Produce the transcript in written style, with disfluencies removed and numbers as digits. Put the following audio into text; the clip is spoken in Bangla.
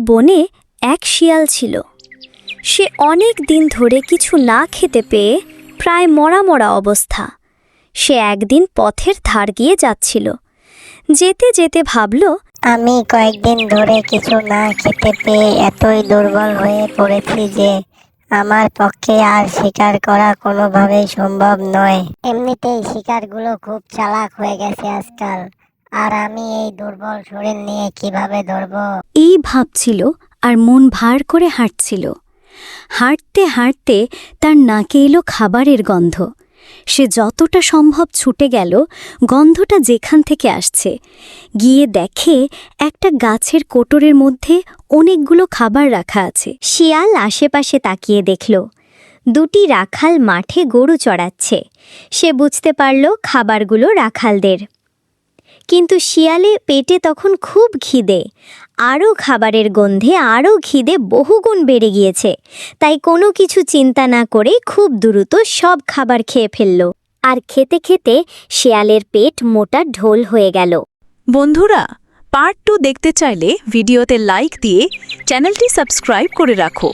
বনে এক শিয়াল ছিল। সে অনেক দিন ধরে কিছু না খেতে পেয়ে প্রায় মরা মরা অবস্থা। সে একদিন পথের ধার দিয়ে যাচ্ছিল। যেতে যেতে ভাবল, আমি কয়েকদিন ধরে কিছু না খেতে পেয়ে এতই দুর্বল হয়ে পড়েছি যে আমার পক্ষে আর শিকার করা কোনোভাবেই সম্ভব নয়। এমনিতেই শিকারগুলো খুব চালাক হয়ে গেছে আজকাল, আর আমি এই দুর্বল শরীর নিয়ে কিভাবে ধরবো? এই ভাবছিল আর মন ভার করে হাঁটছিল। হাঁটতে হাঁটতে তার নাকে এলো খাবারের গন্ধ। সে যতটা সম্ভব ছুটে গেল গন্ধটা যেখান থেকে আসছে। গিয়ে দেখে একটা গাছের কোটরের মধ্যে অনেকগুলো খাবার রাখা আছে। শিয়াল আশেপাশে তাকিয়ে দেখল দুটি রাখাল মাঠে গরু চড়াচ্ছে। সে বুঝতে পারল খাবারগুলো রাখালদের। কিন্তু শিয়ালের পেটে তখন খুব খিদে। আরও খাবারের গন্ধে আরও খিদে বহুগুণ বেড়ে গিয়েছে। তাই কোনো কিছু চিন্তা না করে খুব দ্রুত সব খাবার খেয়ে ফেলল। আর খেতে খেতে শিয়ালের পেট মোটা ঢোল হয়ে গেল। বন্ধুরা, পার্ট 2 দেখতে চাইলে ভিডিওতে লাইক দিয়ে চ্যানেলটি সাবস্ক্রাইব করে রাখো।